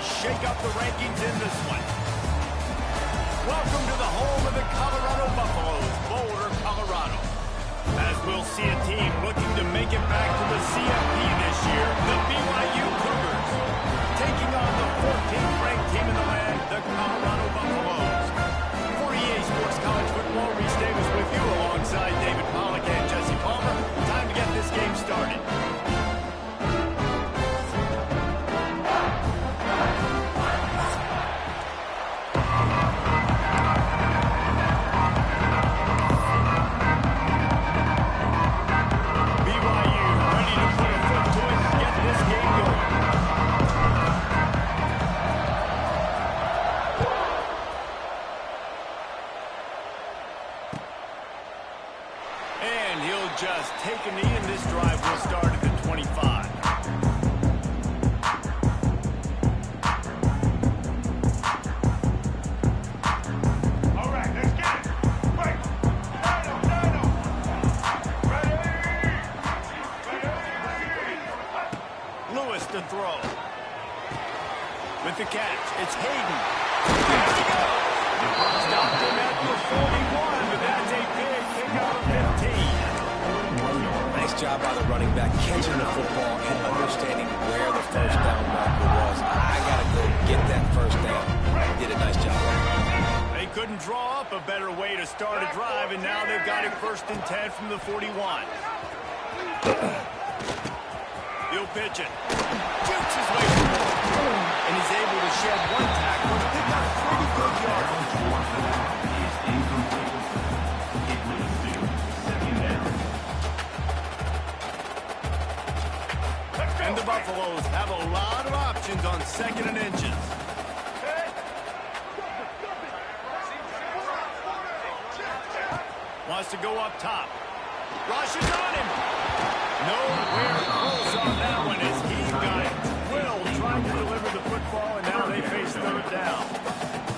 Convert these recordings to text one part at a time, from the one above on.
shake up the rankings in this one. Welcome to the home of the Colorado Buffaloes, Boulder, Colorado. As we'll see a team looking to make it back to the CFP this year, the BYU Cougars, taking on the 14th ranked team in the land, the Colorado Buffaloes. For EA Sports College Football, Reese Davis with you alongside David Pollack and Jesse Palmer. Time to get this game started. Just take a knee, and this drive will start at the 25. All right, let's get it. Wait. Dino. Ready. Lewis to throw. With the catch, it's Hayden. There he goes. Stopped him at the 41, but that's a big pickup of 15. Nice job by the running back, catching the football and understanding where the first down marker was. I got to go get that first down. He did a nice job. They couldn't draw up a better way to start a drive, and now they've got it 1st and 10 from the 41. He'll pitch it. Jukes his way to the ball. And he's able to shed one tackle and pick up pretty good yardage. And the Buffaloes have a lot of options on 2nd and inches. Wants to go up top. Rush is on him. Nowhere close on that one as he got Will trying to deliver the football, and now they face 3rd down.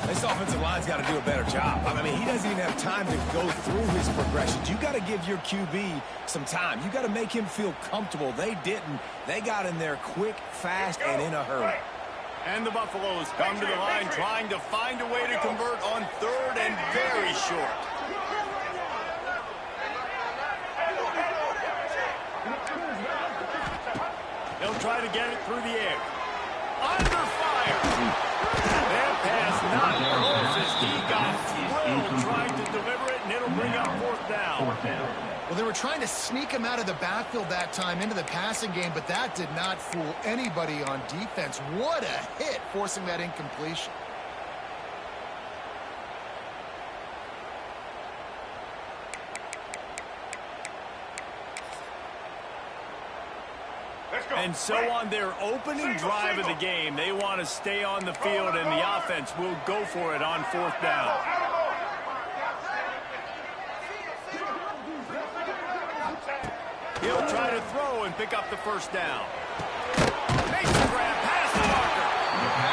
This offensive line's got to do a better job. I mean, he doesn't even have time to go through his progressions. You got to give your QB some time. You got to make him feel comfortable. They didn't. They got in there quick, fast, and in a hurry. And the Buffaloes come to the line trying to find a way to convert on 3rd and very short. They'll try to get it through the air. Under fire. That pass not close as he got Will trying to deliver it, and it'll bring up 4th down. Well, they were trying to sneak him out of the backfield that time into the passing game, but that did not fool anybody on defense. What a hit, forcing that incompletion. And so on their opening drive of the game, they want to stay on the field, and the offense will go for it on 4th down. He'll try to throw and pick up the 1st down. Makes the grab past the marker.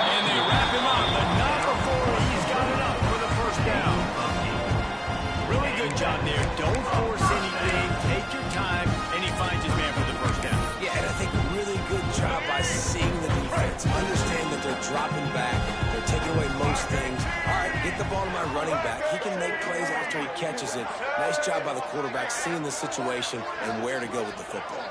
And they wrap him up, but not before he's got it up for the 1st down. Really good job there. Don't force anything. Take your time, and he finds his man for the 1st down. Yeah, and I think really good job by seeing the defense. Understand that they're dropping back. They're taking away most things. All right, get the ball to my running back. He can make plays after he catches it. Nice job by the quarterback seeing the situation and where to go with the football.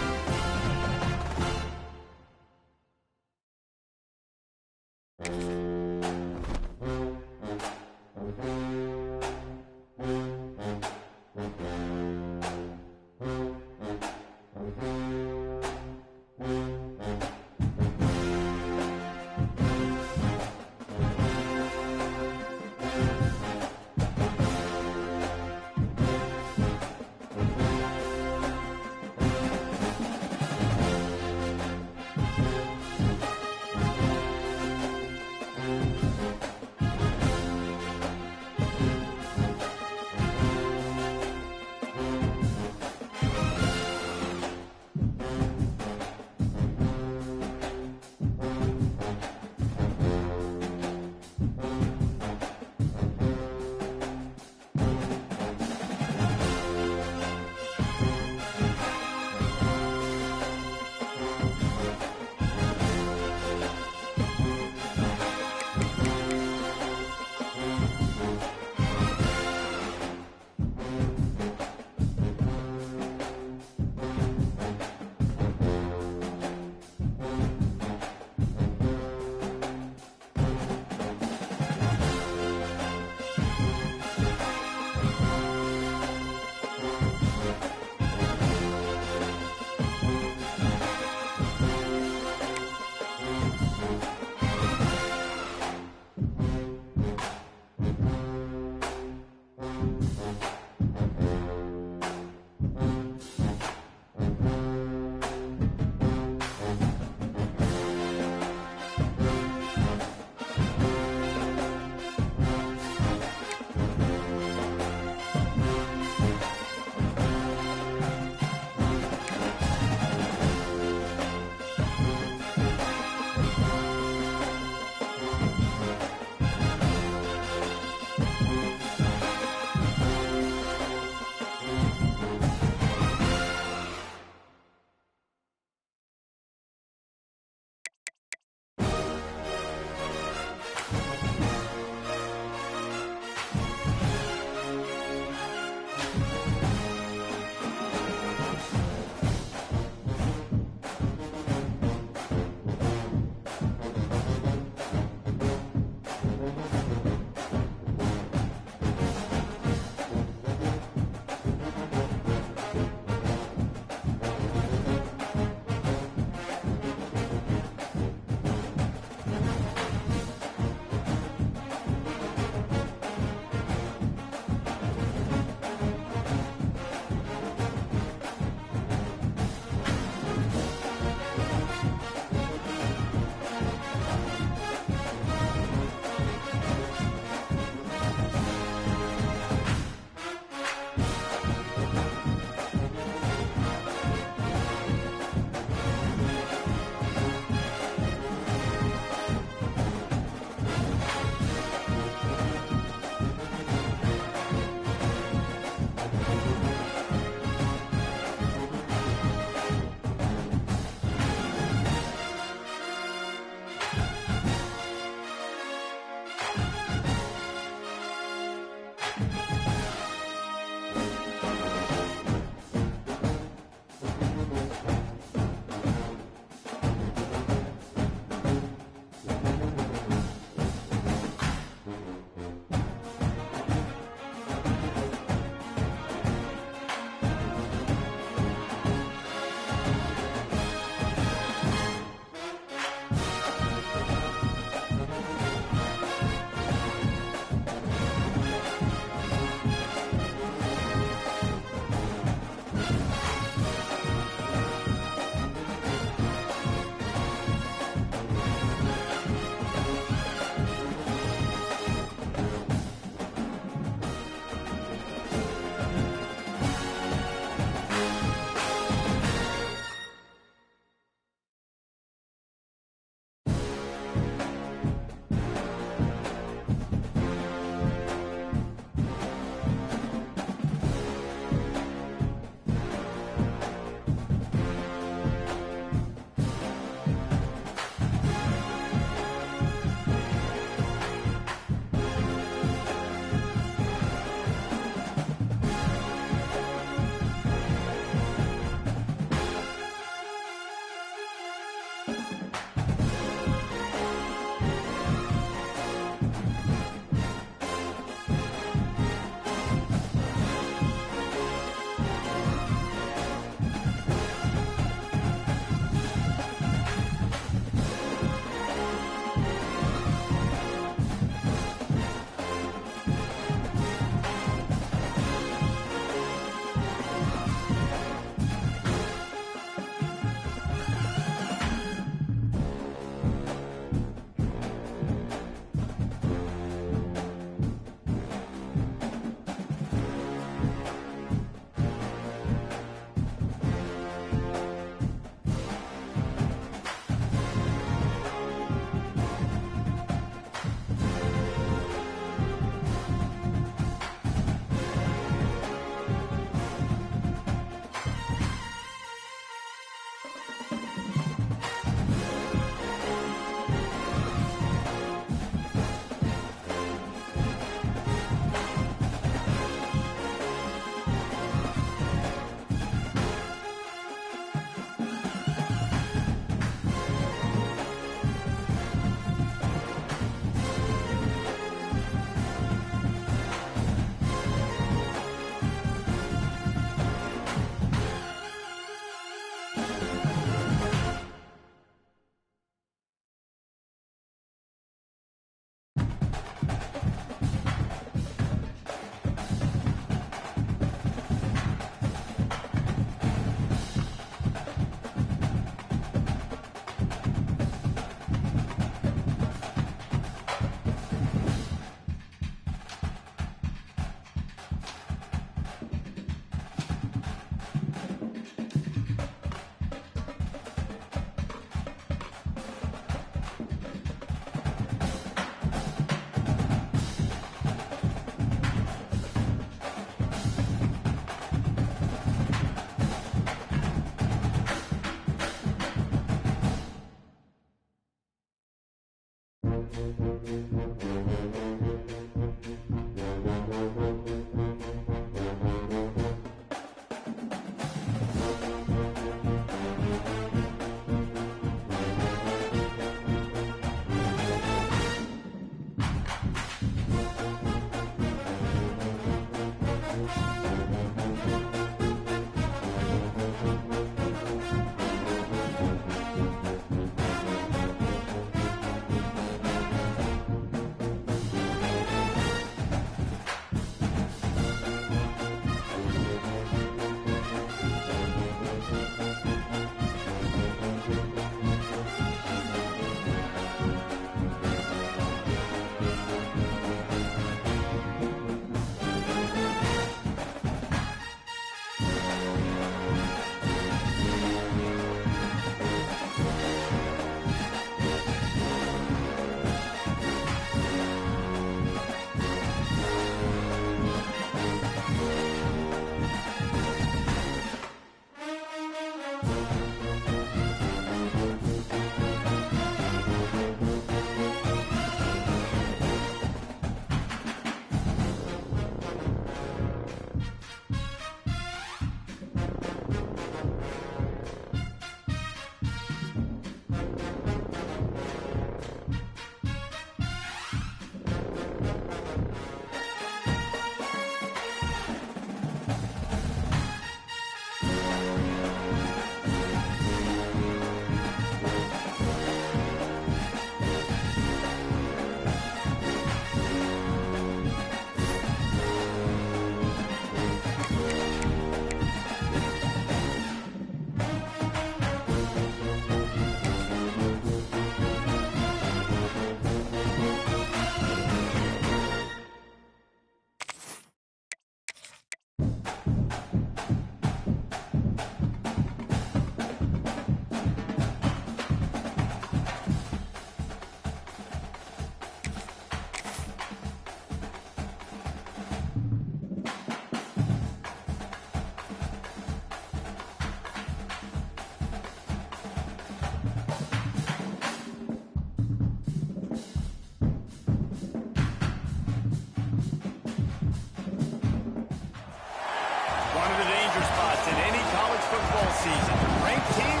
season. Ranked team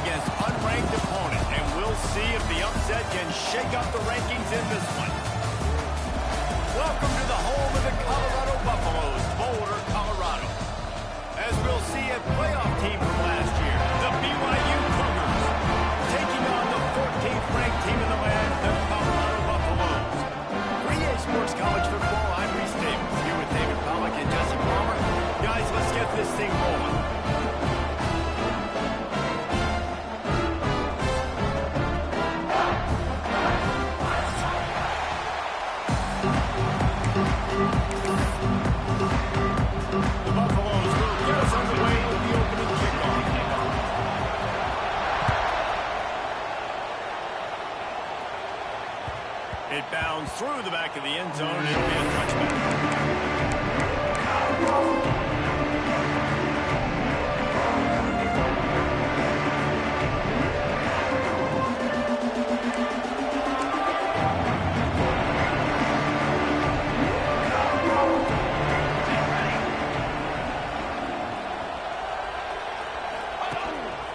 against unranked opponent. And we'll see if the upset can shake up the rankings in this one. Welcome to the home of the Colorado Buffaloes, Boulder, Colorado. As we'll see a playoff team from last year, the BYU Cougars, taking on the 14th ranked team in the land, the Colorado Buffaloes. 3A Sports College Football, I'm Reese Davis, here with David Pollack and Jesse Palmer. Guys, let's get this thing rolling. The Buffaloes will get us underway with the opening kickoff. It bounds through the back of the end zone and it'll be a touchback.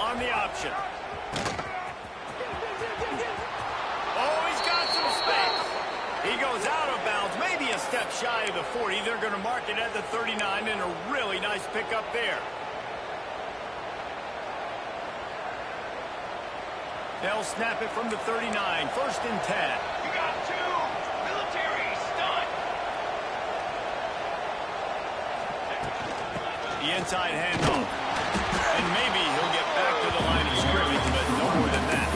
On the option. Oh, he's got some space. He goes out of bounds, maybe a step shy of the 40. They're going to mark it at the 39, and a really nice pickup there. They'll snap it from the 39, 1st and 10. You got two. Military stunt. The inside handoff. And maybe he'll get back to the line of scrimmage, but no more than that.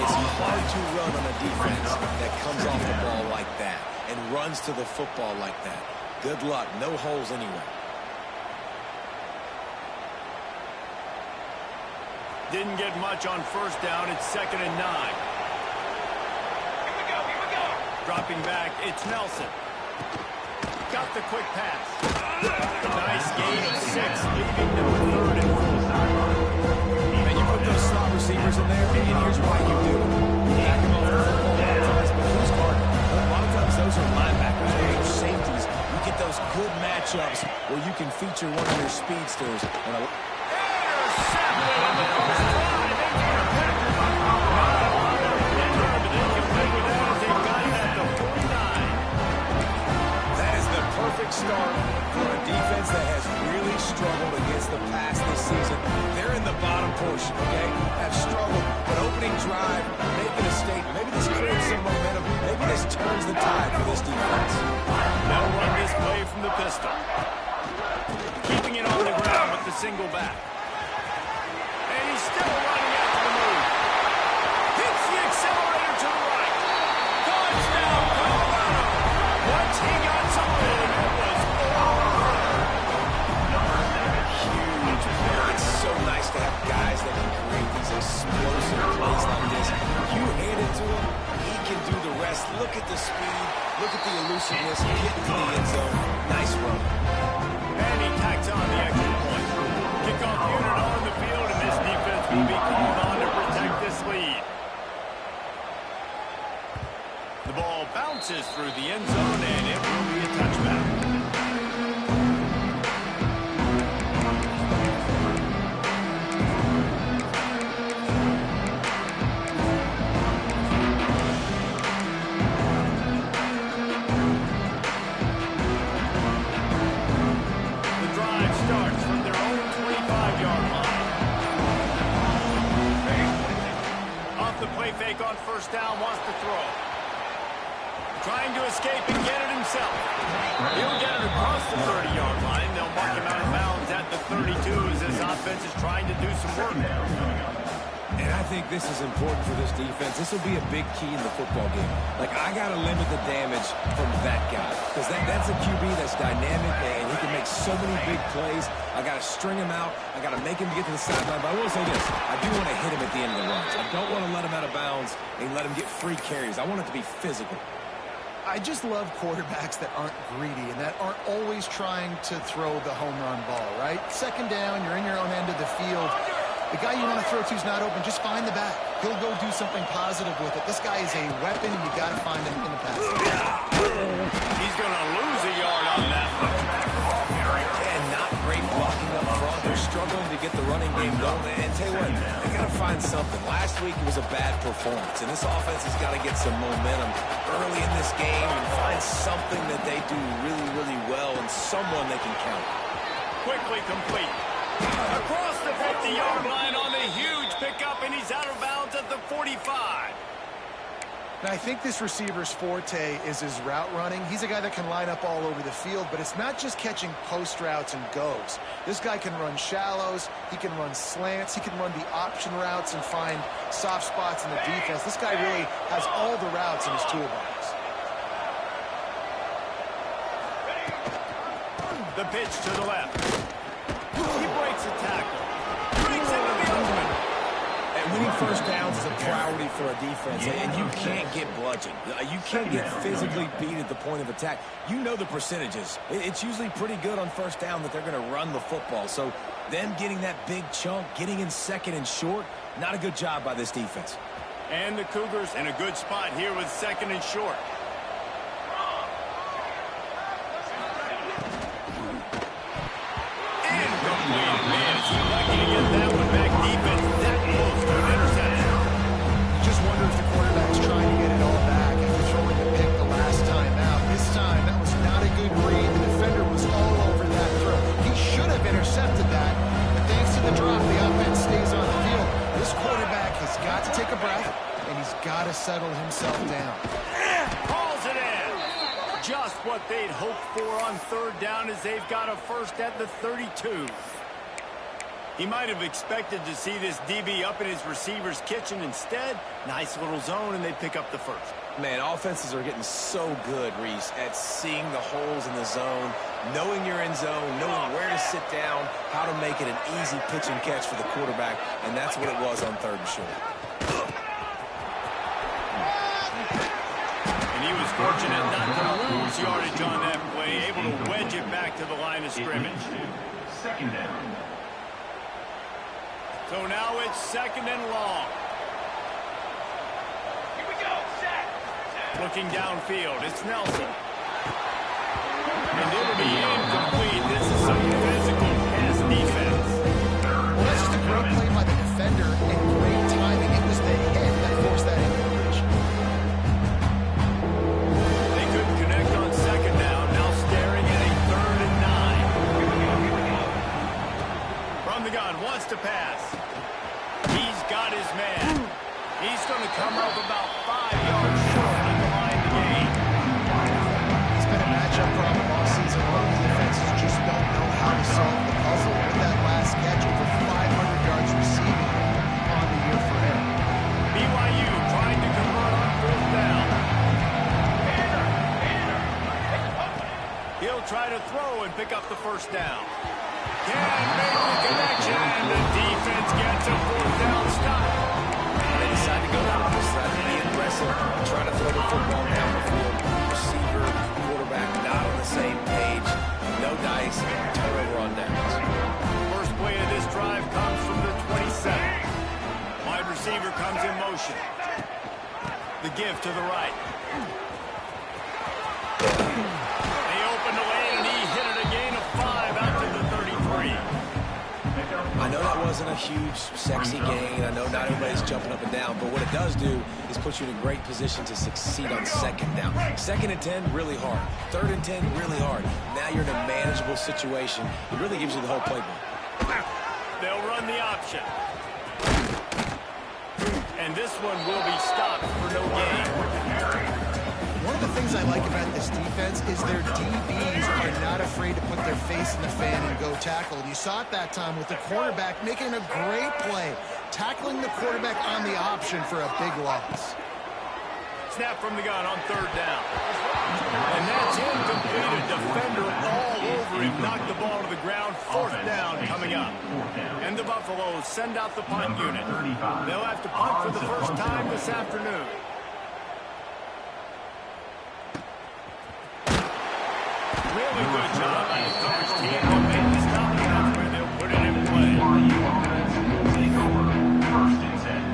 It's hard to run on a defense that comes off the ball like that and runs to the football like that. Good luck. No holes anywhere. Didn't get much on 1st down. It's 2nd and 9. Here we go. Here we go. Dropping back, it's Nelson. Got the quick pass. Nice gain of 6, leaving them 3rd and 4. And you put those slot receivers in there, and here's why you do it. You back them up for football a lot of times, but who's guarding? A lot of times those are linebackers or your safeties. You get those good matchups where you can feature one of your speedsters. And That is the perfect start for a defense that has really struggled against the pass this season. They're in the bottom portion, okay? Have struggled, but opening drive, making a statement. Maybe this creates some momentum. Maybe this turns the tide for this defense. They'll run this play from the pistol. Keeping it on the ground with the single back. And he's still running after the move. Hits the accelerator to the right. Touchdown, Colorado. Once he got something, it was over. huge. It's so nice to have guys that can create these explosive plays like this. You hand it to him, he can do the rest. Look at the speed. Look at the elusiveness. Get to the end zone. Nice run. And he tacks on the extra point. Kickoff unit on the field, and this defense will be called on to protect this lead. The ball bounces through the end zone, and it will be a touchback. The drive starts from their own 25-yard line. Off the play fake on 1st down, wants to throw. Trying to escape and get it himself. He'll get it across the 30-yard line. They'll mark him out of bounds at the 32 as this offense is trying to do some work. And I think this is important for this defense. This will be a big key in the football game. Like, I got to limit the damage from that guy. Because that's a QB that's dynamic, and he can make so many big plays. I got to string him out. I got to make him get to the sideline. But I will say this. I do want to hit him at the end of the runs. I don't want to let him out of bounds and let him get free carries. I want it to be physical. I just love quarterbacks that aren't greedy and that aren't always trying to throw the home run ball, right? 2nd down, you're in your own end of the field. The guy you want to throw to is not open. Just find the back. He'll go do something positive with it. This guy is a weapon, and you got to find him in the pass. He's going to lose a yard on that one. And not great blocking up front. They're struggling to get the running game going. And tell you what, they got to find something. Last week it was a bad performance, and this offense has got to get some momentum early in this game and find something that they do really, really well and someone they can count. Quickly complete. Across the 50-yard line on the huge pickup, and he's out of bounds at the 45. Now, I think this receiver's forte is his route running. He's a guy that can line up all over the field, but it's not just catching post routes and goes. This guy can run shallows, he can run slants, he can run the option routes and find soft spots in the defense. This guy really has all the routes in his toolbox. The pitch to the left. He breaks a tackle. Breaks into the open. And winning first downs is a priority for a defense, and you can't get bludgeoned. You can't get physically beat at the point of attack. You know the percentages. It's usually pretty good on first down that they're going to run the football. So them getting that big chunk, getting in second and short, not a good job by this defense. And the Cougars in a good spot here with second and short. Incomplete. Man, is he lucky to get that one back defense that close to an interception. You just wonder if the quarterback's trying to get it all back after throwing a pick the last time out. This time, that was not a good read. The defender was all over that throw. He should have intercepted that, but thanks to the drop, the offense stays on the field. This quarterback has got to take a breath, and he's got to settle himself down. Calls it in. Just what they'd hoped for on third down as they've got a first at the 32. He might have expected to see this DB up in his receiver's kitchen. Instead, nice little zone, and they pick up the first. Man, offenses are getting so good, Reese, at seeing the holes in the zone, knowing you're in zone, knowing where to sit down, how to make it an easy pitch and catch for the quarterback, and that's what it was on third and short. And he was fortunate not to lose yardage on that play, able to wedge it back to the line of scrimmage. Second down. So now it's second and long. Here we go. Set. Looking downfield, it's Nelson. And it'll be incomplete. This is some physical pass defense. Well, that's just a great play by the defender and great timing. It was the hit that forced that incompletion. They couldn't connect on second down. Now staring at a third and 9. From the gun, wants to pass. He's got his man. He's going to come up about 5 yards short at the line to gain. It's been a matchup problem all season long. Defenses just don't know how to solve the puzzle. With that last catch, over 500 yards receiving on the year for him. BYU trying to convert on fourth down. He'll try to throw and pick up the first down. Can't make the connection, and the defense gets a fourth down stop. They decide to go for this. Be aggressive, trying to throw the football down the field. Receiver, quarterback, not on the same page. No dice, turnover on downs. First play of this drive comes from the 27. Wide receiver comes in motion. The give to the right. They open the lane, and he hit it a gain of 5 out to the 33. I know that wasn't a huge, sexy gain. I know not everybody's jumping up and down, but what it does do is put you in a great position to succeed on second down. Second and 10, really hard. Third and 10, really hard. Now you're in a manageable situation. It really gives you the whole playbook. They'll run the option. And this one will be stopped for no gain. One of the things I like about this defense is their DBs are not afraid to put their face in the fan and go tackle. And you saw it that time with the quarterback making a great play, tackling the quarterback on the option for a big loss. Snap from the gun on third down. And that's incomplete. A defender all over him. Knocked the ball to the ground. Fourth down coming up. And the Buffaloes send out the punt unit. They'll have to punt for the first time this afternoon. Really good job by the coverage team to make this stop. That's where they'll put it in play. Take over. First and 10.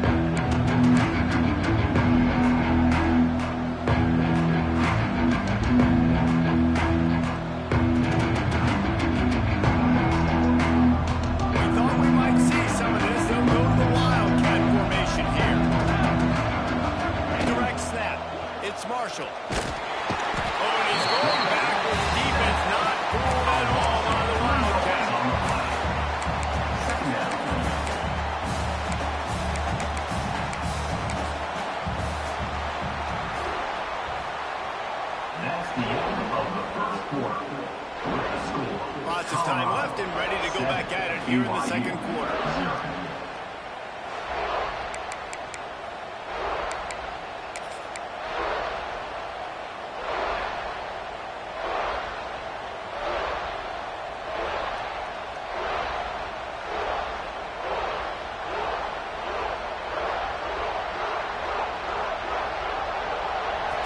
ready to go back at it here in the second quarter.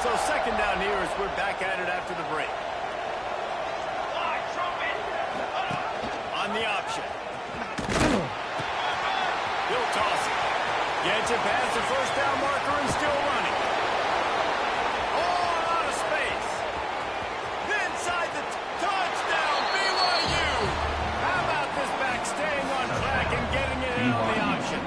So second down here as we're back at it after the break. On the option. He'll toss it. Gets it past the first down marker and still running. All out of space. Inside the touchdown, BYU. How about this back staying on track and getting it in on the option?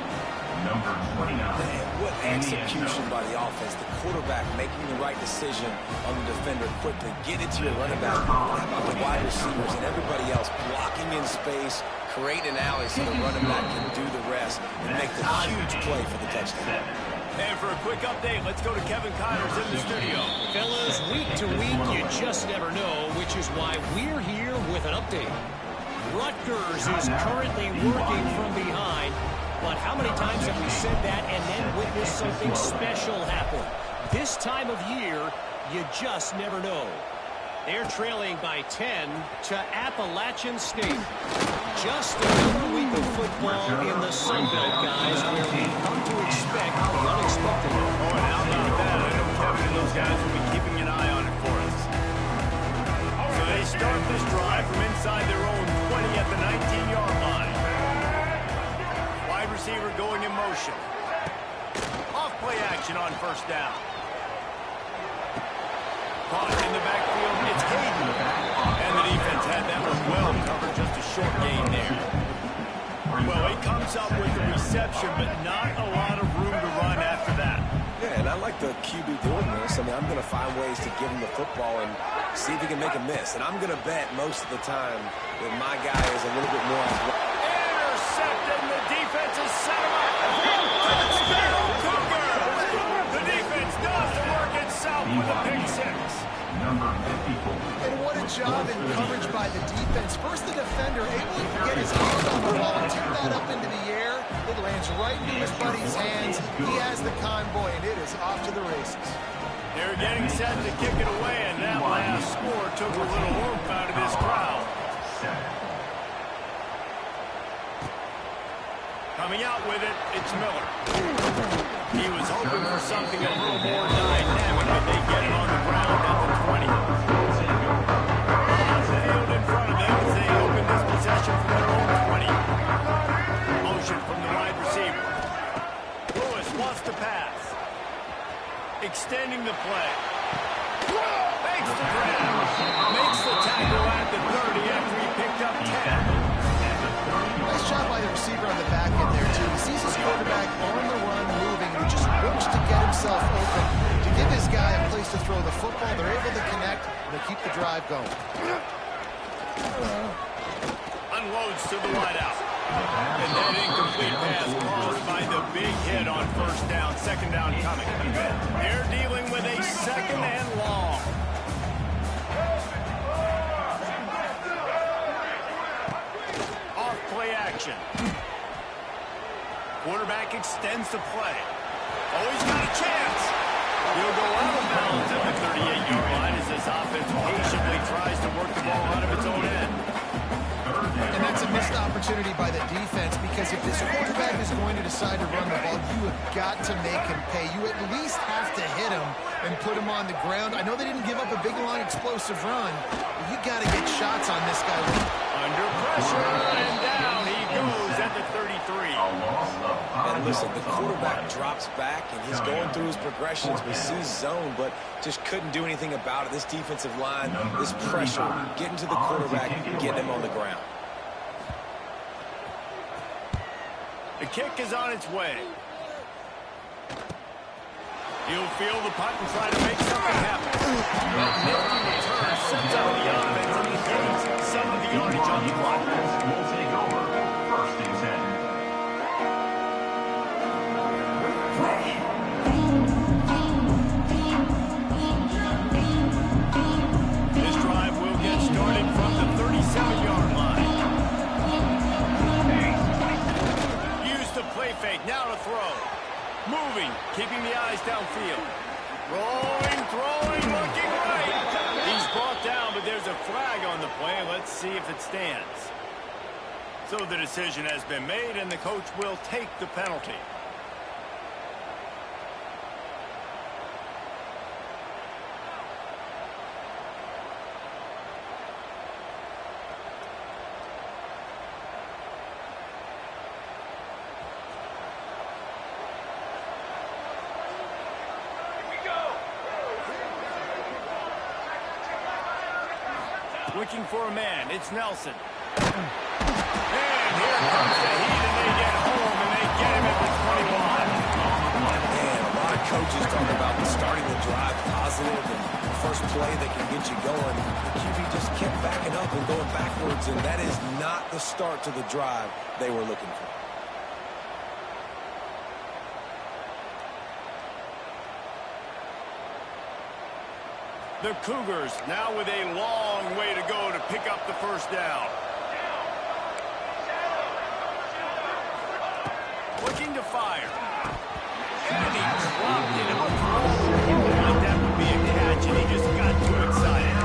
Number 29. Man, what execution by the offense. The quarterback making the right decision on the defender quickly. Get it to your running back. How about the wide receivers and everybody else blocking in space, creating an alley so the running back can do the rest and make the huge play for the touchdown. And for a quick update, let's go to Kevin Connors in the studio. Fellas, week to week, you just never know, which is why we're here with an update. Rutgers is currently working from behind, but how many times have we said that and then witnessed something special happen? This time of year, you just never know. They're trailing by 10 to Appalachian State. Just another week of football in the Sun Belt, guys, where we've come to expect the unexpected. Oh, and how about that? I know Kevin and those guys will be keeping an eye on it for us. So they start this drive from inside their own 20 at the 19-yard line. Wide receiver going in motion. Off play action on first down. Caught in the backfield, it's Hayden. And the defense had that one well covered, just a short gain there. Well, he comes up with the reception, but not a lot of room to run after that. Yeah, and I like the QB doing this. I mean, I'm going to find ways to give him the football and see if he can make a miss. And I'm going to bet most of the time that my guy is a little bit more athletic. Intercepted, and the defense is set him up. Touchdown, Cougars! The defense does the work itself with a pick six. Number 54. And what a job in coverage by the defense. First, the defender able to get his hand on the ball and tip that up into the air. It lands right into his buddy's hands. He has the convoy, and it is off to the races. They're getting set to kick it away, and that last score took a little oomph out of this crowd. Coming out with it, it's Miller. He was hoping for something a little more dynamic, but they get it on the ground at the 20. Field in front of them as they open this possession from their own 20. Motion from the wide receiver. Lewis wants to pass. Extending the play. Makes the grab. Makes the tackle at the 30 after he picked up 10. Nice job by the receiver on the back end there, too. He sees his quarterback on the run moving, and he just works to get himself open. To give his guy a place to throw the football, they're able to connect, and they keep the drive going. Unloads to the wideout. And that incomplete pass caused by the big hit on first down. Second down coming. They're dealing with a second and long. Off play action. Quarterback extends the play. Oh, he's got a chance. He'll go out of bounds at the 38-yard line as this offense patiently tries to work the ball out of its own end. And that's a missed opportunity by the defense, because if this quarterback is going to decide to run the ball, you have got to make him pay. You at least have to hit him and put him on the ground. I know they didn't give up a big, long, explosive run, but you got to get shots on this guy. Under pressure, and down he goes at the 33. And listen, the quarterback drops back, and he's going through his progressions. We see zone, but just couldn't do anything about it. This defensive line, this pressure, getting to the quarterback, getting him on the ground. The kick is on its way. He'll feel the punt and try to make something happen. That nifty return sets up the offense and he gains some of the yardage on the clock. Will take over. First and 10. This drive will get started from the 37-yard line. Moving, keeping the eyes downfield. Rolling, throwing, looking right. He's brought down, but there's a flag on the play. Let's see if it stands. So the decision has been made, and the coach will take the penalty. Looking for a man. It's Nelson. And here comes the heat, and they get home, and they get him at the 21. Man, a lot of coaches talk about starting the drive positive and the first play that can get you going. The QB just kept backing up and going backwards, and that is not the start to the drive they were looking for. The Cougars now with a long way to go to pick up the first down. Looking to fire. And he dropped it. Like that would be a catch, and he just got too excited.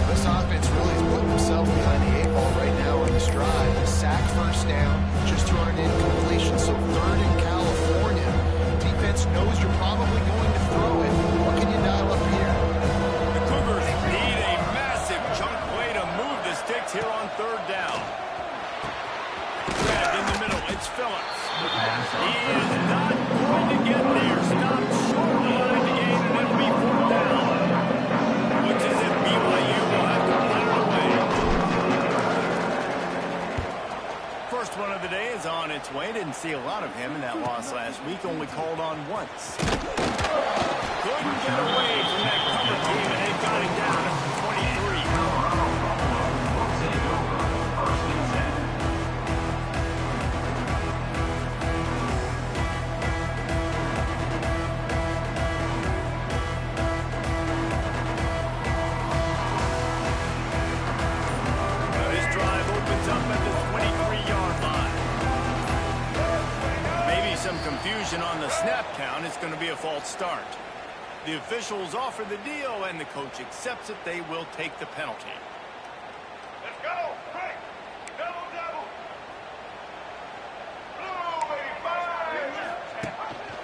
This offense really is putting themselves behind the 8 ball right now on this drive. A sack, first down, just threw on an incompletion, so third in California. Defense knows you're probably going to throw it. What can you dial up here? Need a massive chunk play to move the sticks here on third down. Grabbed in the middle. It's Phillips. He is not going to get there. Stopped short of the line to gain, and it'll be fourth down. Looks as if BYU will have to put it away. First one of the day is on its way. Didn't see a lot of him in that loss last week. Only called on once. Couldn't get away from that cover team, and they got it down at the 23. This drive opens up at the 23-yard line. Maybe some confusion on the snap count. It's going to be a false start. The officials offer the deal, and the coach accepts it. They will take the penalty. Let's go! Quick! Double, double!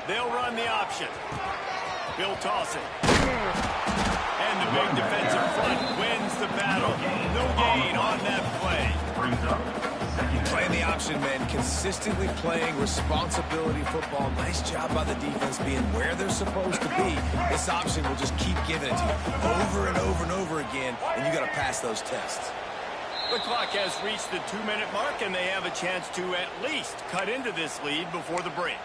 They'll run the option. He'll toss it. And the big defensive front wins the battle. No gain on that play. Brings up second. Playing the option, man. Consistently playing responsibility football. Nice job by the defense being where they're supposed to be. This option will just keep giving it to you over and over and over again, and you got to pass those tests. The clock has reached the 2-minute mark, and they have a chance to at least cut into this lead before the break.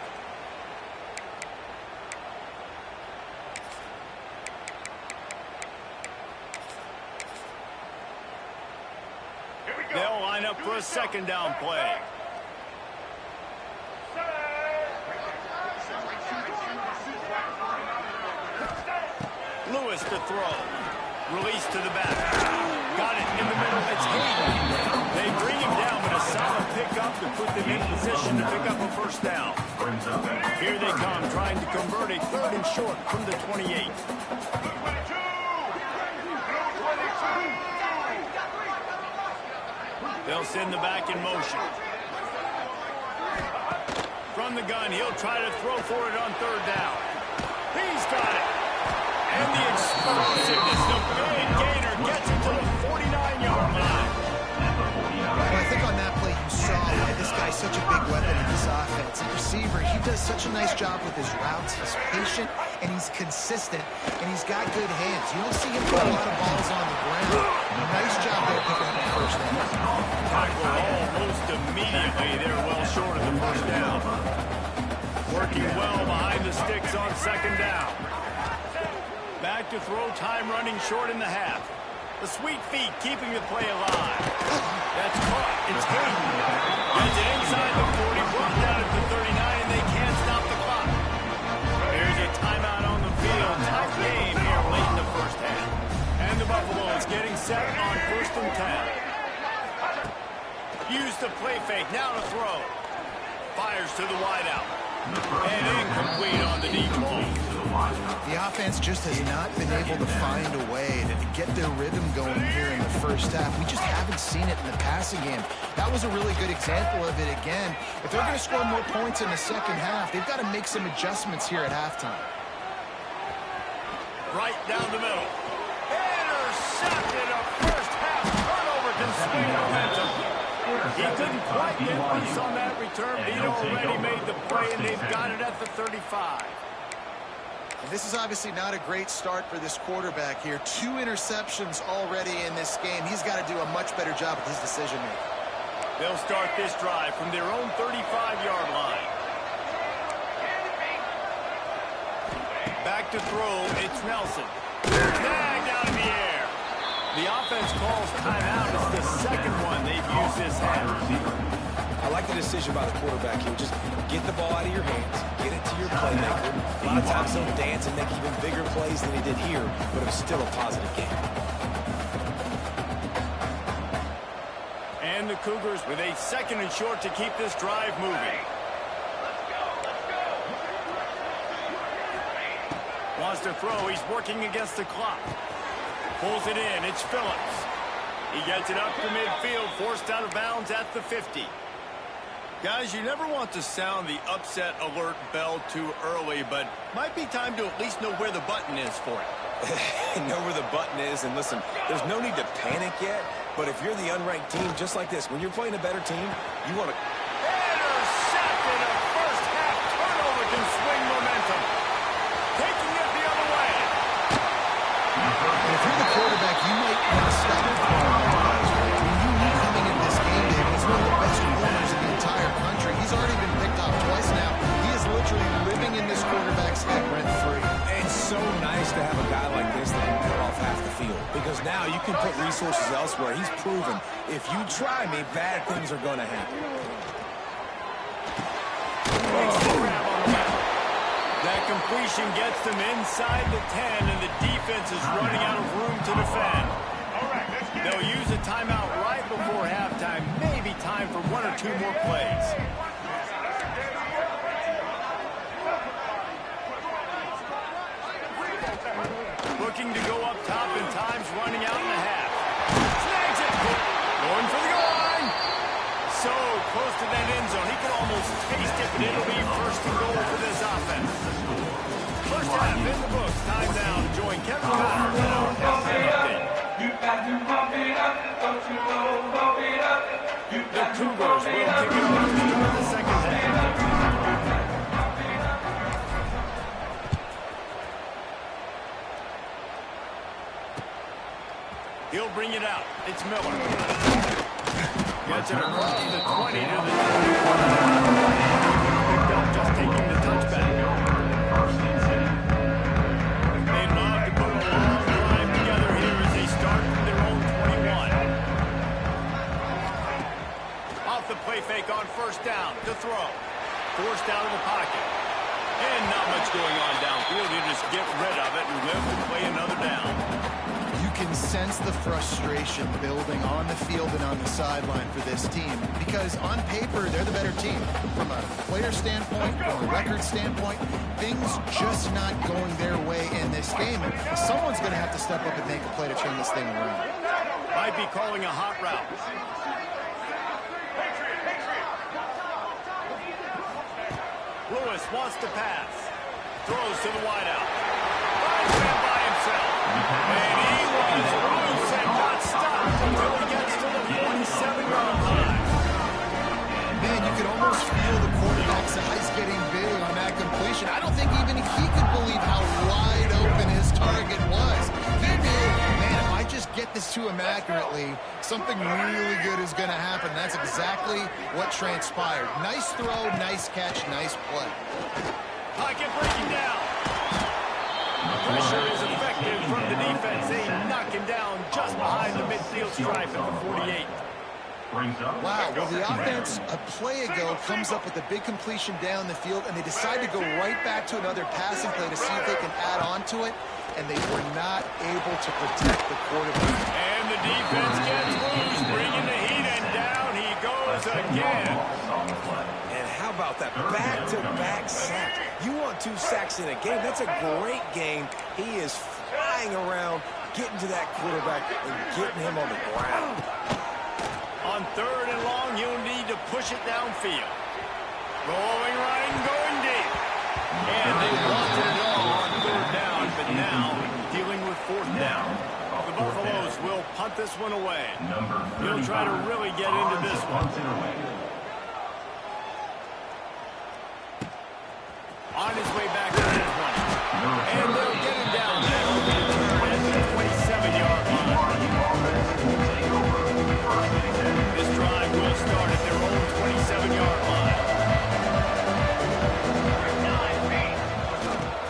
They'll line up for a second down play. Lewis to throw. Release to the back. Got it in the middle. It's Hayden. They bring him down, but a solid pickup to put them in position to pick up a first down. Here they come, trying to convert a third and short from the 28. They'll send the back in motion. From the gun, he'll try to throw for it on third down. He's got it. And the explosiveness, the big gainer gets it to the 49-yard line. Well, I think on that play you saw why this guy's such a big weapon in this offense. The receiver, he does such a nice job with his routes. He's patient, and he's consistent, and he's got good hands. You don't see him put a lot of balls on the ground. Nice job there picking up the first down. Tackle almost immediately. They're well short of the first down. Working well behind the sticks on second down. Back to throw, time running short in the half. The sweet feet keeping the play alive. That's caught. It's Hayden. Gets it inside the 40, brought down at the 39, and they can't stop the clock. There's a timeout on the field. Tight game here late in the first half. And the Buffaloes getting set on 1st and 10. Use the play fake. Now to throw. Fires to the wideout. And incomplete on the deep ball. The offense just has not been able to find a way to get their rhythm going here in the first half. We just haven't seen it in the passing game. That was a really good example of it again. If they're going to score more points in the second half, they've got to make some adjustments here at halftime. Right down the middle. Intercepted. A first half turnover can swing momentum. He couldn't quite get loose on that return, but he'd already made the play, and they've got it at the 35. And this is obviously not a great start for this quarterback here. 2 interceptions already in this game. He's got to do a much better job with his decision-making. They'll start this drive from their own 35-yard line. Back to throw, it's Nelson. Snagged out in the air. The offense calls timeout. It's the second one they've used this half. I like the decision by the quarterback here. Just get the ball out of your hands, get it to your playmaker. A lot of times he'll dance and make even bigger plays than he did here, but it was still a positive game. And the Cougars with a second and short to keep this drive moving. Wants to throw. He's working against the clock. Pulls it in. It's Phillips. He gets it up to midfield, forced out of bounds at the 50. Guys, you never want to sound the upset alert bell too early, but might be time to at least know where the button is for it. Know where the button is, and listen, there's no need to panic yet, but if you're the unranked team, just like this, when you're playing a better team, you want to... Intercepted. A first half turnover can swing momentum. Taking it the other way. If you're the quarterback, you might want to stop throwing the guys, right? I mean, you knew coming into this game, David, he's one of the best corners in the entire country. He's already been picked off twice now. He is literally living in this quarterback's head rent-free. It's so nice to have a guy like this that can cut off half the field, because now you can put resources elsewhere. He's proven, if you try me, bad things are going to happen. That completion gets them inside the 10, and the defense is running out of room to defend. They'll use a timeout right before halftime. Maybe time for 1 or 2 more plays. Looking to go up top, and time's running out in the half. Snags it. Going for the goal line. So close to that end zone. He could almost taste it, but it'll be first and goal for this offense. First half in the books. Time now to join Kevin Connor in our halftime update. The Cougars will kick it off to start the second half. He'll bring it out. It's Miller. Gets it across the 20 to the 21. Just taking the touchback. They'd love to put a long drive together here as they start from their own 21. Off the play fake on first down to throw. Forced out of the pocket. And not much going on downfield. You just get rid of it and live to play another down. You can sense the frustration building on the field and on the sideline for this team, because on paper they're the better team. From a player standpoint, from a record standpoint, things just not going their way in this game. And someone's going to have to step up and make a play to turn this thing around. Might be calling a hot route. Lewis wants to pass. Throws to the wideout. Finds him by himself. And he was loose and not stopped until he gets to the 47-yard line. Man, you could almost feel the quarterback's eyes getting big on that completion. I don't think even he could believe how wide open his target was. He knew, man, if I just get this to him accurately, something really good is going to happen. That's exactly what transpired. Nice throw, nice catch, nice play. Pocket breaking down. Pressure is effective from the defense. They knock him down just behind the midfield stripe at the 48. Wow, well, the offense a play ago comes up with a big completion down the field, and they decide to go right back to another passing play to see if they can add on to it, and they were not able to protect the quarterback. And the defense gets loose, bringing the heat, and down he goes again. And how about that? Back-to-back sacks. You want 2 sacks in a game? That's a great game. He is flying around, getting to that quarterback and getting him on the ground. On 3rd and long, you'll need to push it downfield. Rolling right and going deep. And they wanted it all on 3rd down, but now dealing with 4th down. The Buffaloes will punt this one away. He'll try to really get into this one. On his way back to the 20. And they'll get him down now at the 27-yard line. This drive will start at their own 27-yard line.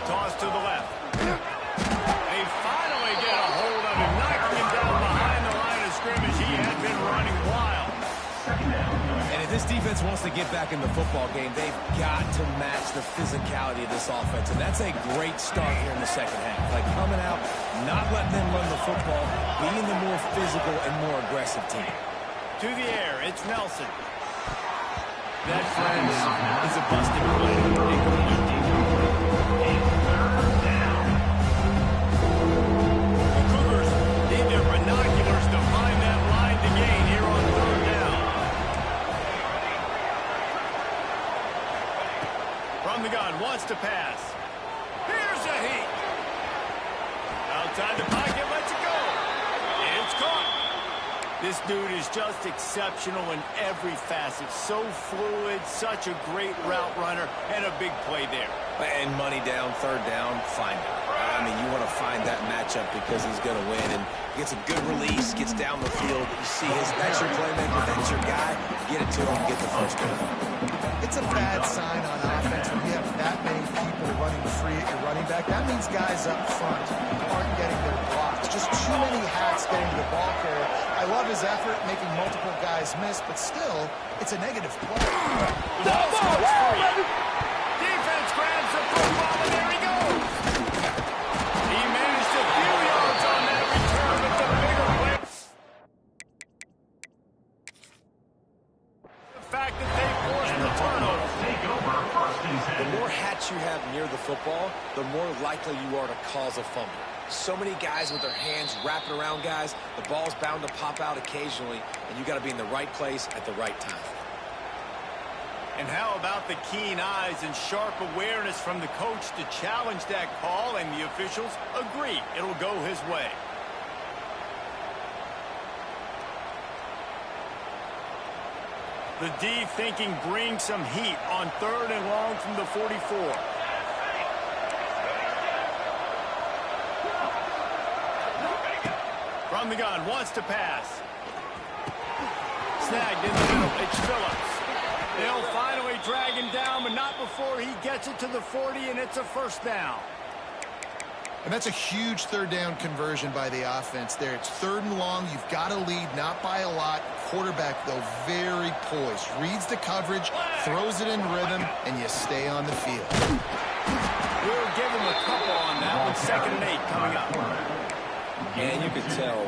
Toss to the left. They finally get a hold of him, knocking him down behind the line of scrimmage. He had been running wild. And if this defense wants to get back in the football game, they've got to match the physicality of this offense. And that's a great start here in the second half. Like coming out, not letting them run the football, being the more physical and more aggressive team. To the air, it's Nelson. That, friends, is a busted play. The Cougars need their binoculars to find that line to gain here on 3rd down. From the gun, wants to pass. Here's a heat. Outside the pocket, lets it go. It's caught. This dude is just exceptional in every facet. So fluid, such a great route runner, and a big play there. And money down, 3rd down, find it. I mean, you want to find that matchup because he's going to win. And gets a good release, gets down the field. You see that's your playmaker, that's your guy. Get it to him, get the first down. It's a bad sign on offense when you have that many people running free at your running back. That means guys up front aren't getting their blocks. Just too many hats getting to the ball carrier. I love his effort, making multiple guys miss, but still, it's a negative play. Defense grabs the football, and there he goes. He managed a few yards on that return with the bigger play. The fact that they forced the turnover. The more hats you have near the football, the more likely you are to cause a fumble. So many guys with their hands wrapping around guys, the ball's bound to pop out occasionally, and you got to be in the right place at the right time. And how about the keen eyes and sharp awareness from the coach to challenge that call, and the officials agree it'll go his way. The D thinking bring some heat on 3rd and long from the 44. From the gun, wants to pass. Snagged in the middle, it's Phillips. They'll finally drag him down, but not before he gets it to the 40, and it's a 1st down. And that's a huge 3rd down conversion by the offense there. It's 3rd and long. You've got to lead, not by a lot. Quarterback, though, very poised. Reads the coverage, throws it in rhythm, and you stay on the field. We'll give him a couple on that one. 2nd and 8 coming up. And you can tell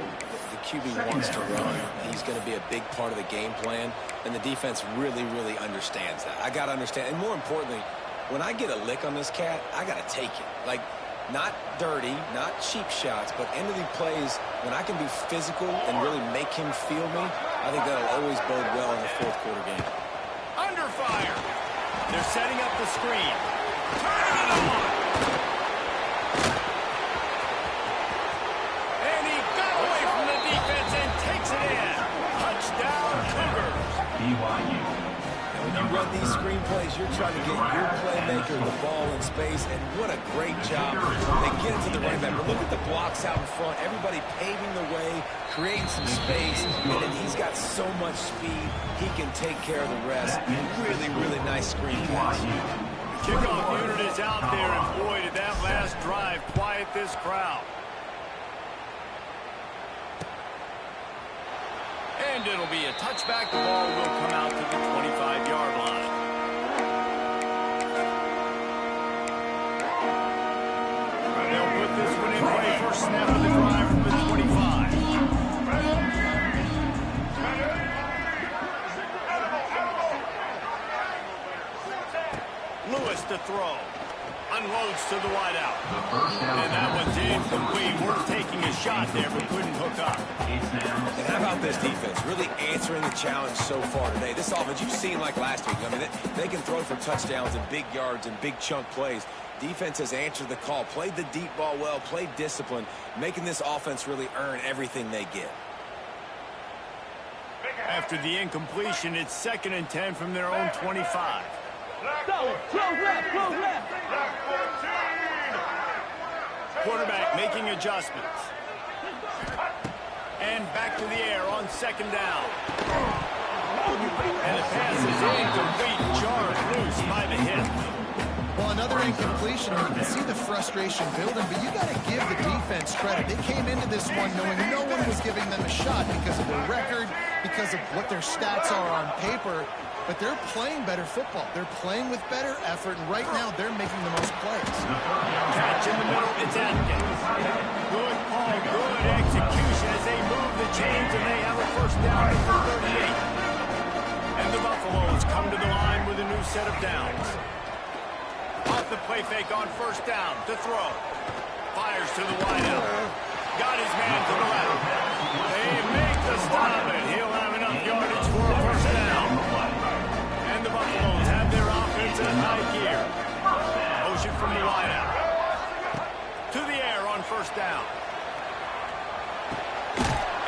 the QB wants to run. He's going to be a big part of the game plan, and the defense really, really understands that. I got to understand, and more importantly, when I get a lick on this cat, I got to take it. Like, not dirty, not cheap shots, but end of the plays, when I can be physical and really make him feel me, I think that'll always bode well in the 4th quarter game. Under fire. They're setting up the screen. Turning it on. And he got away from the defense and takes it in. Touchdown, Cougars. BYU. When you run these screen plays, you're trying to get your playmaker the ball in space, and what a great job. They get it to the running back, but look at the blocks out in front. Everybody paving the way, creating some space, and then he's got so much speed, he can take care of the rest. Really, really nice screen pass. Kickoff unit is out there, and boy, did that last drive quiet this crowd. And it'll be a touchback. The ball will come out to the 25-yard line. They'll put this one in play. First snap of the drive from the 25. to throw. Unloads to the wideout. And that one's incomplete. Worth taking a shot there, but couldn't hook up. And how about this defense? Really answering the challenge so far today. This offense, you've seen like last week. I mean, they can throw for touchdowns and big yards and big chunk plays. Defense has answered the call, played the deep ball well, played discipline, making this offense really earn everything they get. After the incompletion, it's 2nd and 10 from their own 25. Solid. Close left. Quarterback making adjustments. And back to the air on 2nd down. And the pass is incomplete, jarred loose by the hit. Well, another incompletion. You can see the frustration building, but you got to give the defense credit. They came into this one knowing no one was giving them a shot because of their record, because of what their stats are on paper. But they're playing better football. They're playing with better effort, and right now they're making the most plays. Catch in the middle, it's Atkins. Good call, good execution as they move the chains, and they have a 1st down at the 38. And the Buffaloes come to the line with a new set of downs. Off the play fake on 1st down to throw. Fires to the wideout. Got his man to the left. They make the stop, and he'll have enough yardage for a 1st down. And the Buffaloes have their offense in high gear. Motion from the wideout. To the air on 1st down.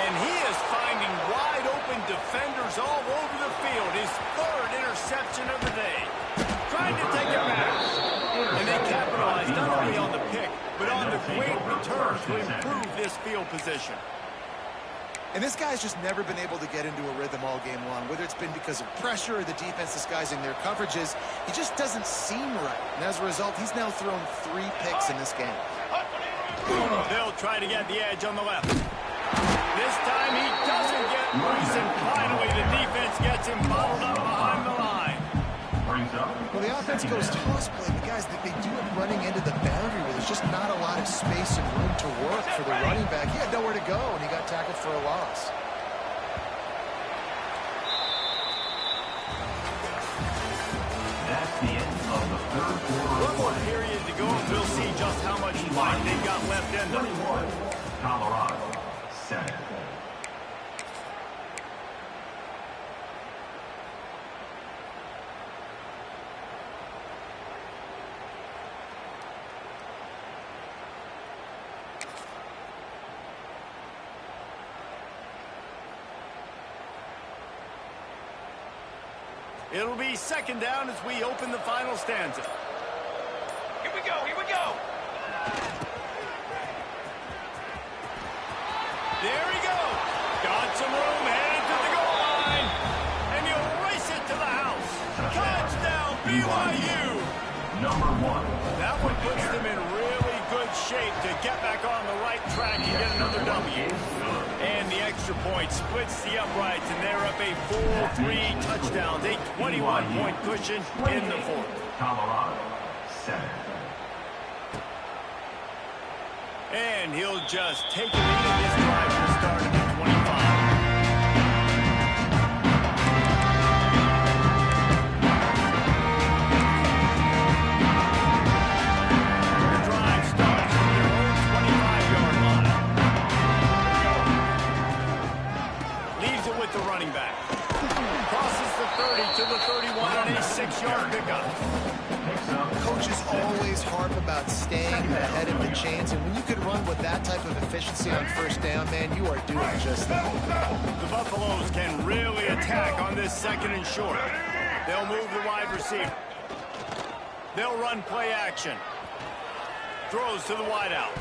And he is finding wide open defenders all over the field. His 3rd interception of the day. Trying to take it back. And they capitalize not only on the pick, but on the great return to improve this field position. And this guy's just never been able to get into a rhythm all game long, whether it's been because of pressure or the defense disguising their coverages. He just doesn't seem right. And as a result, he's now thrown 3 picks in this game. They'll try to get the edge on the left. This time he doesn't get loose, and finally the defense gets him bottled up behind the line. Well, the offense goes toss play, but guys, they do it running into the boundary where there's just not a lot of space and room to work for the running back. He had nowhere to go, and he got tackled for a loss. That's the end of the 3rd quarter. One more period to go, and we'll see just how much fight they've got left in them. 21, Colorado, 7. It'll be 2nd down as we open the final stanza. Here we go. There he goes. Got some room, headed to the goal line. And he'll race it to the house. Touchdown, BYU. Number 1. That one puts them in really good shape to get back on the right track and get another W. And the extra point splits the uprights, and they're up a full 3 touchdowns, a 21-point cushion in the 4th. Colorado, 7. And he'll just take a lead in this drive to start at the 25. The running back crosses the 30 to the 31 on a 6-yard pickup. Coaches always harp about staying ahead of the chains, and when you could run with that type of efficiency on 1st down, man, you are doing just that. The Buffaloes can really attack on this 2nd and short. They'll move the wide receiver. They'll run play action. Throws to the wideout.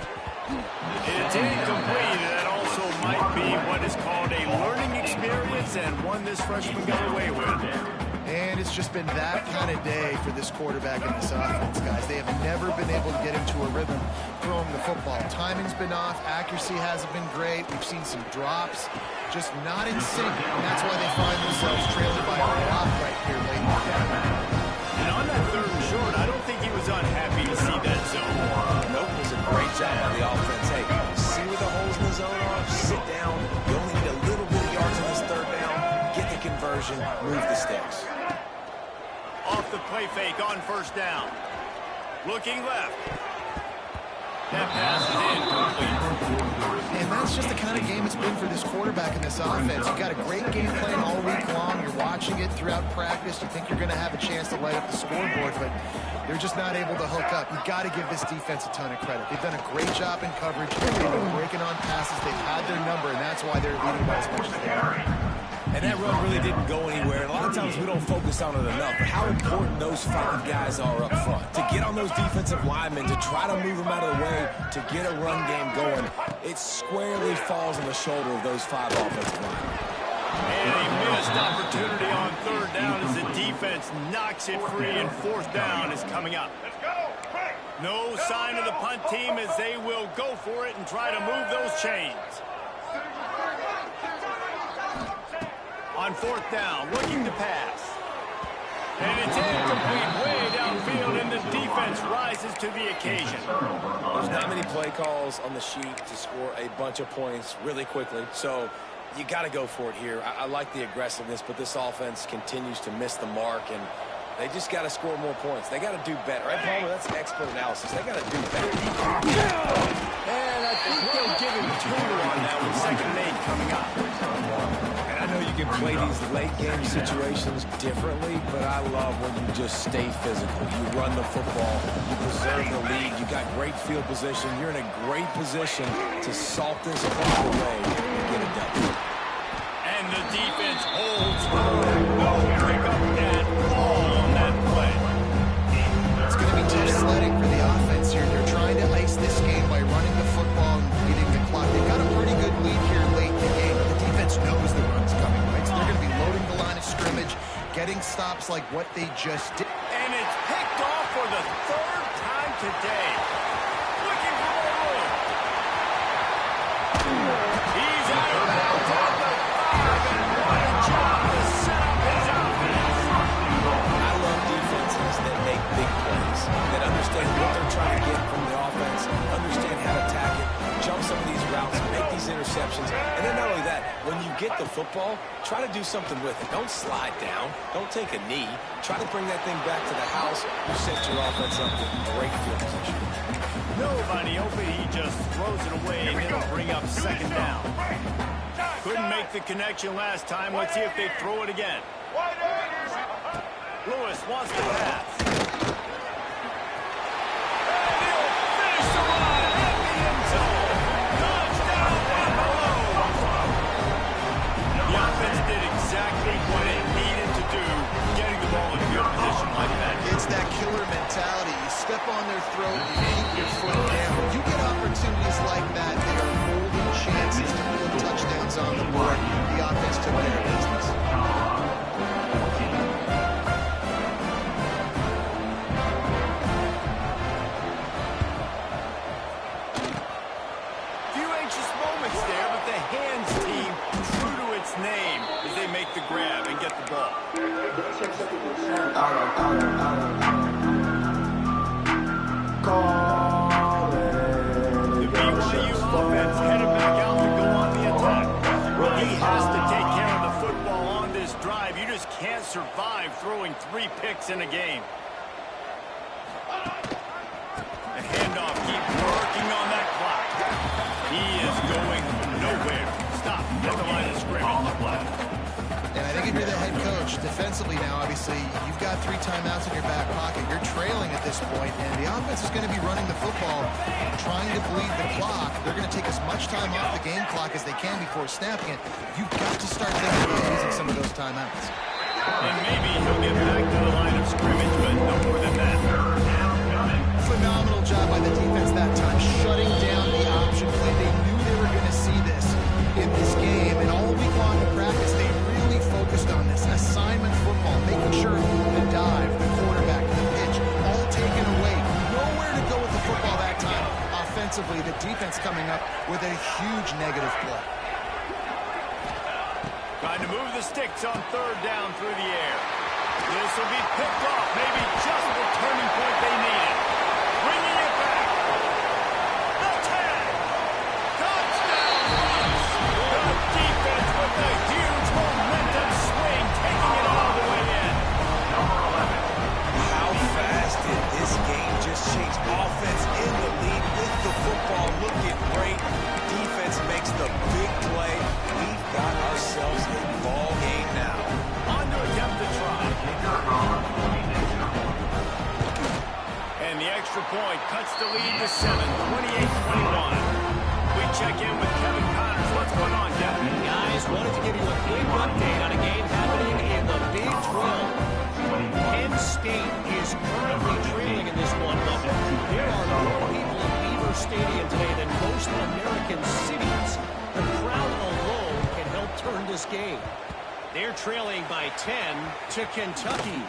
It's incomplete. That also might be what is called a learning experience, and one this freshman got away with. And it's just been that kind of day for this quarterback and this offense, guys. They have never been able to get into a rhythm throwing the football. Timing's been off. Accuracy hasn't been great. We've seen some drops. Just not in sync, and that's why they find themselves trailing by a lot right here late in the game. And on that 3rd and short, I don't think he was unhappy to see that zone. Nope, it was a great job by the offense. Hey, see where the holes in the zone are? Sit down. You only need a little bit of yards on this 3rd down. Get the conversion. Move the sticks. Off the play fake on 1st down. Looking left. That pass is incomplete. And that's just the kind of game it's been for this quarterback in this offense. You got a great game plan all week long. You're watching it throughout practice. You think you're going to have a chance to light up the scoreboard, but they're just not able to hook up. You've got to give this defense a ton of credit. They've done a great job in coverage. They've been breaking on passes. They've had their number, and that's why they're leading by as much as they are. And that run really didn't go anywhere. And a lot of times we don't focus on it enough. But how important those 5 guys are up front. To get on those defensive linemen, to try to move them out of the way, to get a run game going, it squarely falls on the shoulder of those 5 offensive linemen. And a missed opportunity on 3rd down as the defense knocks it free, and 4th down is coming up. Let's go. Quick. No sign of the punt team as they will go for it and try to move those chains. On 4th down, looking to pass. And it's incomplete way downfield, and the defense rises to the occasion. There's not many play calls on the sheet to score a bunch of points really quickly, so you got to go for it here. I like the aggressiveness, but this offense continues to miss the mark, and they just got to score more points. They got to do better. Right, Palmer? That's expert analysis. They got to do better. And I think they'll give him 2 on that with 2nd and 8 coming up. And I know you can play these late-game situations differently, but I love when you just stay physical. You run the football. You preserve the lead. You got great field position. You're in a great position to salt this across the way and get it done. And the defense holds no pickup at all on that play. It's going to be tough sledding for the offense here. They're trying to ice this game by running the football and beating the clock. They've got a pretty good lead here late in the game, but the defense knows the run's coming, right? So they're going to be loading the line of scrimmage, getting stops like what they just did. And it's picked off for the 3rd time today. Looking for more room. He's out of bounds on the 5, and what a job to set up his offense. I love defenses that make big plays, that understand what they're trying to get from the offense, understand how to attack it, jump some of these routes, make these interceptions. And then not only that, when you get the football, try to do something with it. Don't slide down. Don't take a knee. Try to bring that thing back to the house. You set your offense up with great field position. Nobody open. He just throws it away, and it'll bring up 2nd down. Couldn't make the connection last time. Let's see if they throw it again. Lewis wants to pass. And he'll finish the run at the end zone. Touchdown, Buffalo! The offense did exactly what it needed to do, getting the ball in good position like that. It's that killer mentality. You step on their throat, you keep your foot down. You get opportunities like that, they are golden chances to put touchdowns on the board. The offense took care of business. Few anxious moments there, but the hands team true to its name as they make the grab and get the ball. The BYU offense headed back out to go on the attack. He has to take care of the football on this drive. You just can't survive throwing 3 picks in a game. The handoff keeps working on that clock. He is going nowhere. Stop at the line of scrimmage. And I think if you're the head coach, defensively now, obviously, you've got 3 timeouts in your back pocket. You're trailing at this point, and the offense is going to be running the football, trying to bleed the clock. They're going to take as much time off the game clock as they can before snapping it. You've got to start thinking about using some of those timeouts. And maybe he'll get back to the line of scrimmage, but no more than that. Phenomenal job by the defense that time, shutting down the option play. They knew they were going to see this in this game, and all week long in practice, they really focused on this assignment football, making sure the dive, the quarterback, the pitch, all taken away. Nowhere to go with the football that time. Offensively, the defense coming up with a huge negative play. Trying to move the sticks on 3rd down through the air. This will be picked off, maybe just the turning point they needed. Bringing it back. The 10. Touchdown, Bucs. The defense with a huge momentum swing, taking it all the way in. How fast did this game just change? the extra point cuts the lead to 7, 28-21. We check in with Kevin Connors. What's going on, Kevin? Guys, wanted to give you a quick update on a game happening in the Big 12. Penn State is currently trailing in this one, but there are more people in Beaver Stadium today than most American cities. The crowd alone can help turn this game. They're trailing by 10 to Kentucky.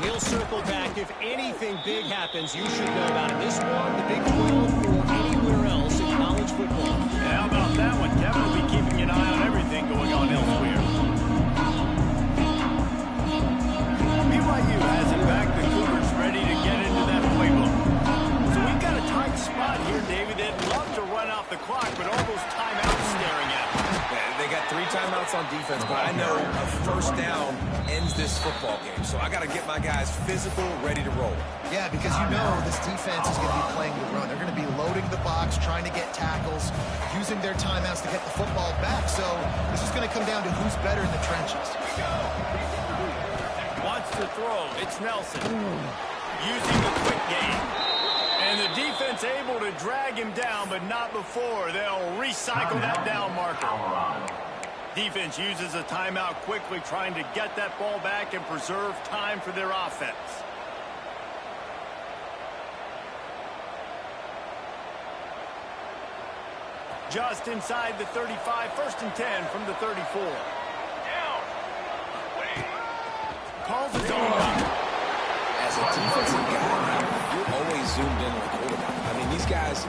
We'll circle back. If anything big happens, you should know about it. This one, the Big 12, or anywhere else in college football. Yeah, how about that one? Kevin will be keeping an eye on everything going on elsewhere. BYU has it back. The Cougars ready to get into that playbook. So we've got a tight spot here, David. They'd love to run out the clock, but all those timeouts staring at them. They got 3 timeouts on defense, but I know a first down ends this football game. So I got to get my guys physical, ready to roll. Yeah, because you know this defense is going to be playing the run. They're going to be loading the box, trying to get tackles, using their timeouts to get the football back. So this is going to come down to who's better in the trenches. Wants to throw. It's Nelson. Using the quick game. And the defense able to drag him down, but not before. They'll recycle that down marker. Defense uses a timeout quickly, trying to get that ball back and preserve time for their offense. Just inside the 35, 1st and 10 from the 34. Calls his own number. As a defensive guy, you're always zoomed in on the quarterback. I mean, these guys,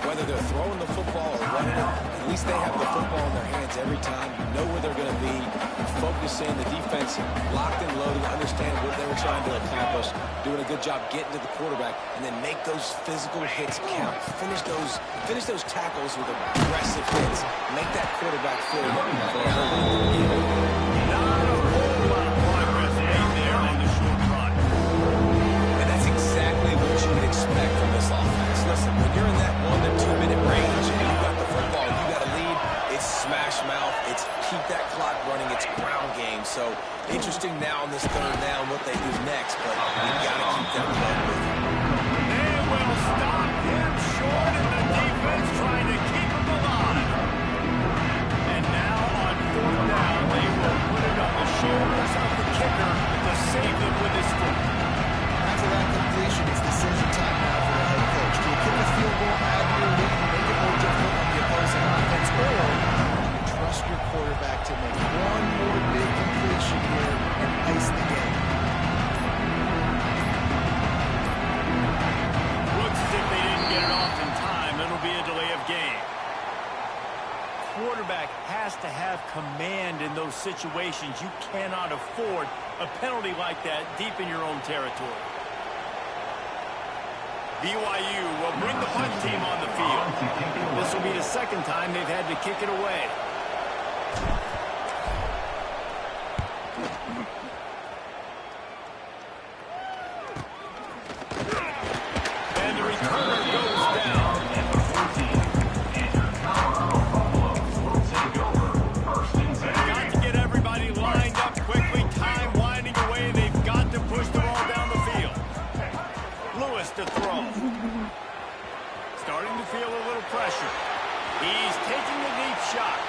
whether they're throwing the football or running it, at least they have the football in their hands every time. You know where they're going to be. You're focusing, the defense locked and loaded, understand what they were trying to accomplish, doing a good job getting to the quarterback, and then make those physical hits count. Finish those tackles with aggressive hits. Make that quarterback feel Not a whole lot of progress made there on the short run. And that's exactly what you would expect from this offense. Listen, when you're in that 1 to 2 minute range and you've got the football, you got a lead, it's smash mouth, it's keep that clock running, it's ground game. So interesting now on this 3rd down what they do next, but you've got to keep that clock moving. They will stop him short, and the defense trying to keep him alive. And now on 4th down, they will put it on the shoulders of the kicker to save them with his foot. After that completion, it's decision time now for the head coach. Do you kick a field goal, add your lead, make it more difficult on the opposing offense, or you trust your quarterback to make one more big completion here and ice the game? Looks as if they didn't get it off in time. It'll be a delay of game. Quarterback has to have command in those situations. You cannot afford a penalty like that deep in your own territory. BYU will bring the punt team on the field. This will be the 2nd time they've had to kick it away. And the returner goes down. Got to get everybody lined up quickly. Time winding away. They've got to push the ball down the field. Lewis to throw. Starting to feel a little pressure. He's taking a deep shot.